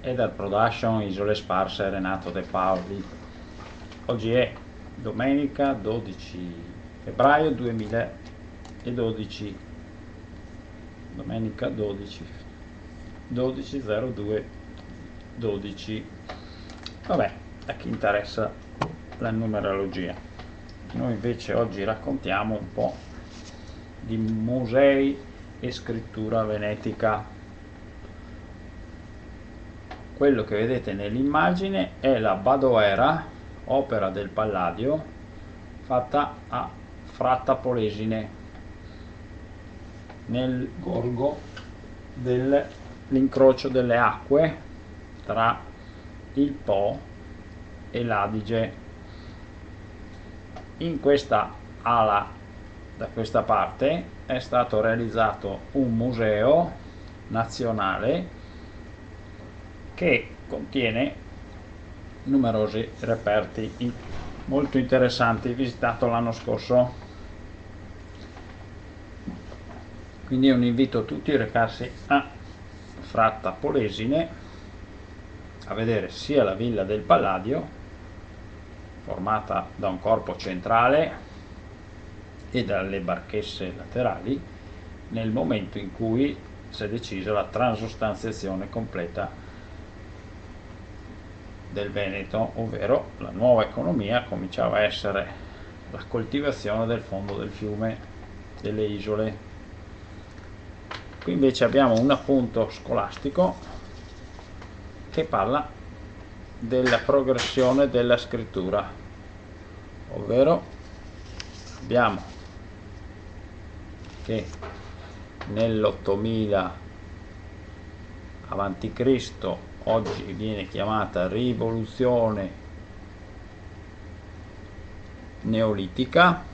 e dal Production Isole Sparse Renato De Paoli. Oggi è domenica 12 febbraio 2012, domenica 12/02/12. Vabbè, a chi interessa la numerologia. Noi invece oggi raccontiamo un po' di musei e scrittura venetica. Quello che vedete nell'immagine è la Badoera, opera del Palladio, fatta a Fratta Polesine, nel gorgo dell'incrocio delle acque tra il Po e l'Adige. In questa ala, da questa parte, è stato realizzato un museo nazionale che contiene numerosi reperti molto interessanti, visitato l'anno scorso. Quindi è un invito a tutti a recarsi a Fratta Polesine a vedere sia la villa del Palladio, formata da un corpo centrale e dalle barchesse laterali, nel momento in cui si è decisa la transostanziazione completa del Veneto, ovvero la nuova economia cominciava a essere la coltivazione del fondo del fiume, delle isole. Qui invece abbiamo un appunto scolastico che parla della progressione della scrittura, ovvero abbiamo che nell'8000 avanti Cristo, oggi viene chiamata rivoluzione neolitica,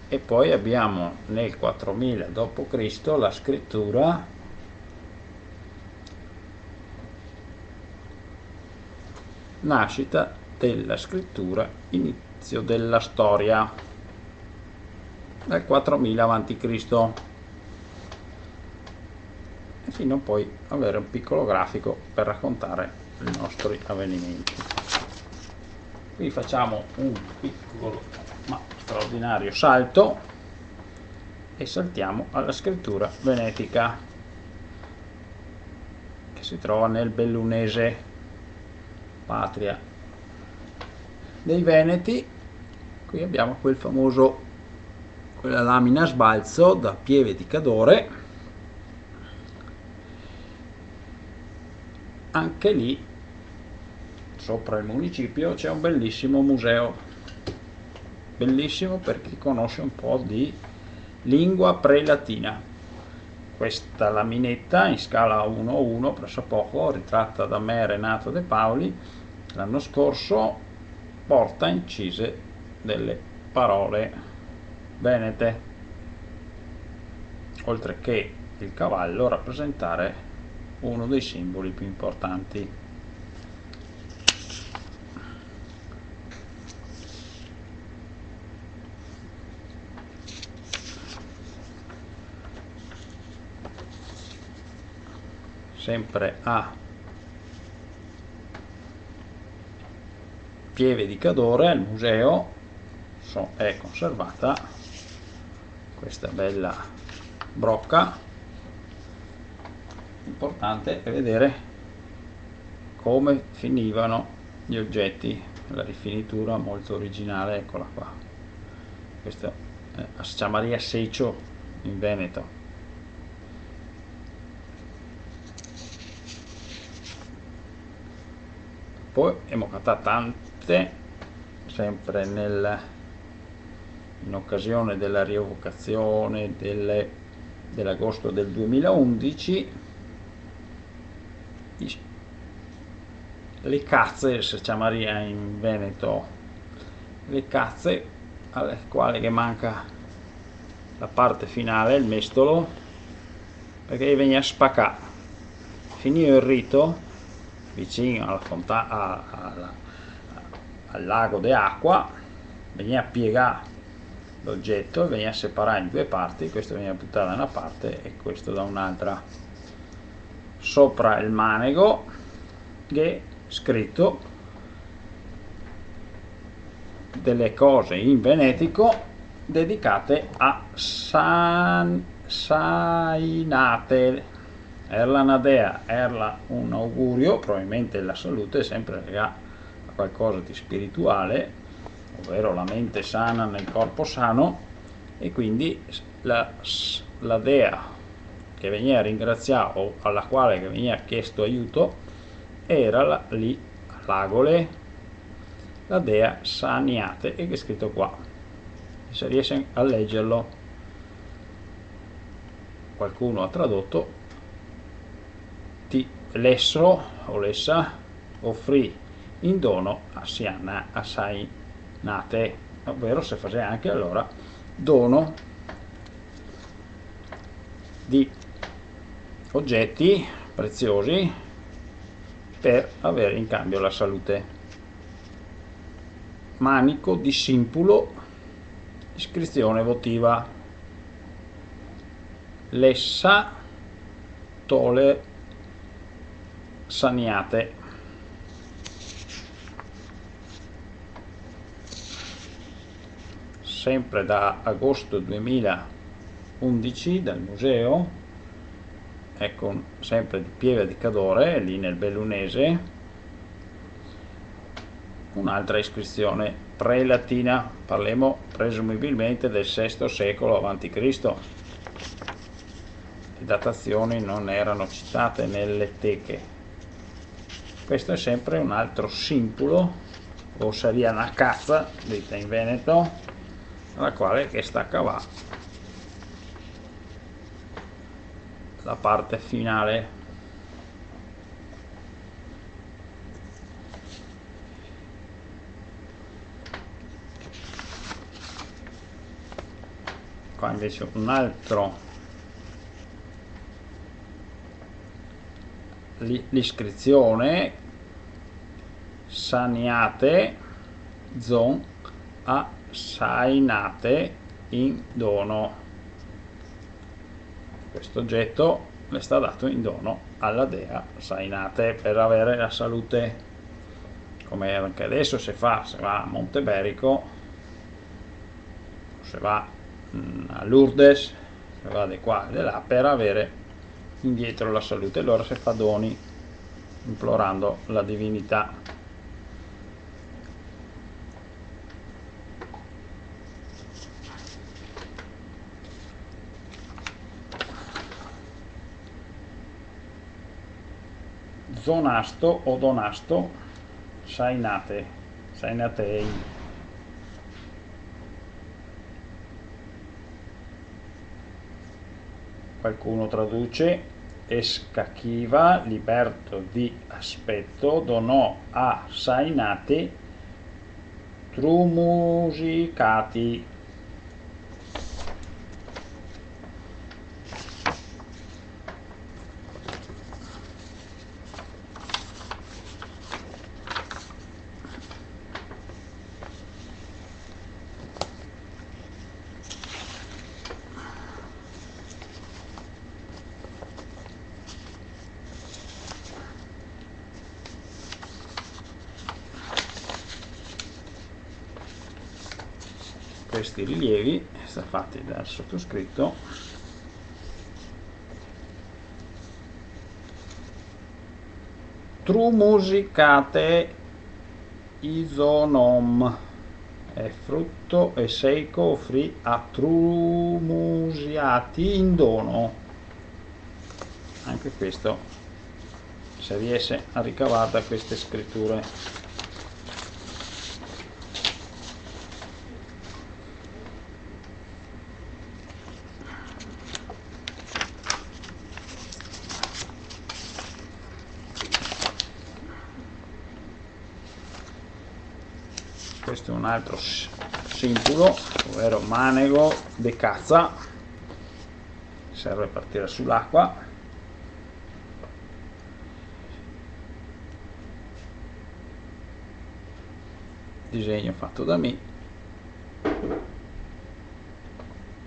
e poi abbiamo nel 4000 d.C. la scrittura nascita della scrittura, inizio della storia nel 4000 a.C. e fino a poi avere un piccolo grafico per raccontare i nostri avvenimenti. Qui facciamo un piccolo ma straordinario salto e saltiamo alla scrittura venetica, che si trova nel Bellunese, patria dei Veneti. Qui abbiamo quella lamina a sbalzo da Pieve di Cadore. Anche lì sopra il municipio c'è un bellissimo museo, bellissimo per chi conosce un po' di lingua prelatina. Questa laminetta in scala 1:1 pressopoco, ritratta da me Renato De Paoli l'anno scorso, porta incise delle parole venete, oltre che il cavallo rappresentare uno dei simboli più importanti. Sempre a Pieve di Cadore, al museo, è conservata questa bella brocca. Importante è vedere come finivano gli oggetti, la rifinitura molto originale, eccola qua. Questo è a Sciamaria Secio in Veneto. Poi abbiamo tante, sempre in occasione della rievocazione dell'agosto del 2011, le cazze, se Sciamaria in Veneto, le cazze alle quali che manca la parte finale, il mestolo, perché veniva a spaccare. Finiva il rito vicino al lago di acqua, veniva a piegare l'oggetto e veniva separato in due parti, questo veniva buttato da una parte e questo da un'altra. Sopra il manego che scritto delle cose in venetico dedicate a Sainate. Erla una dea, erla un augurio, probabilmente la salute è sempre legata a qualcosa di spirituale, ovvero la mente sana nel corpo sano, e quindi la dea che veniva ringraziata o alla quale veniva chiesto aiuto era lì all'Agole la dea Saniate, e che è scritto qua, se riesce a leggerlo. Qualcuno ha tradotto Lesso o Lessa offrì in dono a Sainate, ovvero se faceva anche allora dono di oggetti preziosi per avere in cambio la salute. Manico di simpulo, iscrizione votiva. Lessa tole Saniate. Sempre da agosto 2011 dal museo, ecco, sempre di Pieve di Cadore, lì nel Bellunese, un'altra iscrizione pre-latina, parliamo presumibilmente del VI secolo a.C. Le datazioni non erano citate nelle teche. Questo è sempre un altro simpulo, o saria una cazza, detta in Veneto, alla quale che sta a cavare la parte finale. Qua invece un altro, l'iscrizione Saniate zon a Sainate in dono. Questo oggetto le sta dato in dono alla dea Sainate per avere la salute, come anche adesso se va a Monteberico, se va a Lourdes, se va di qua e di là per avere indietro la salute, allora si fa doni implorando la divinità. Zonasto o donasto Sainate, Sainatei. Qualcuno traduce Escachiva, liberto di aspetto, donò a Sainate trumusicati. Questi rilievi sono fatti dal sottoscritto Trumusicate isonom, è frutto e seiko offrì a Trumusiati in dono. Anche questo si riesce a ricavare da queste scritture. Questo è un altro simpulo, ovvero manego de cazza, serve per tirare sull'acqua. Disegno fatto da me.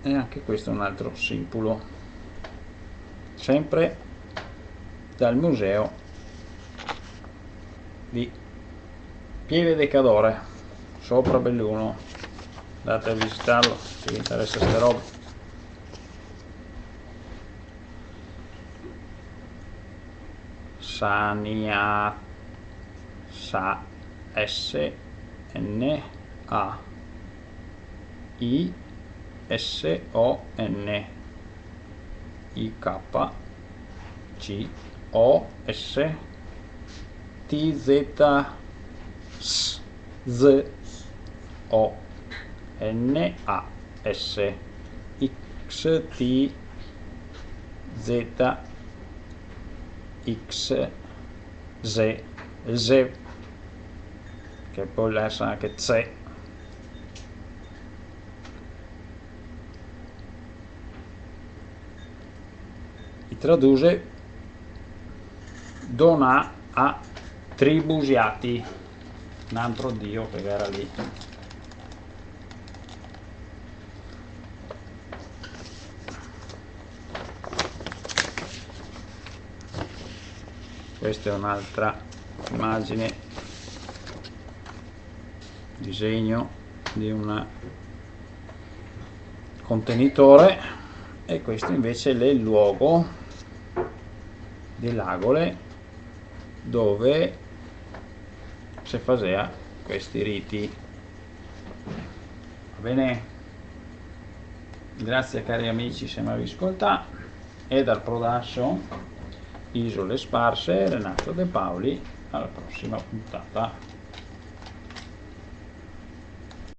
e anche questo è un altro simbolo, sempre dal museo di Pieve de Cadore, sopra Belluno. Andate a visitarlo se vi interessa queste robe. Sania, S N A I S O N I K C O S T Z Z O N A S X T Z X Z Z, che poi lascia anche Z. I traduce dona a Tribusiati, un altro dio che era lì. Questa è un'altra immagine, disegno di un contenitore, e questo invece è il luogo dell'Agole dove si faceva questi riti. Va bene? Grazie cari amici se mi avete ascoltato, e dal Production Isole Sparse, Renato De Paoli, alla prossima puntata.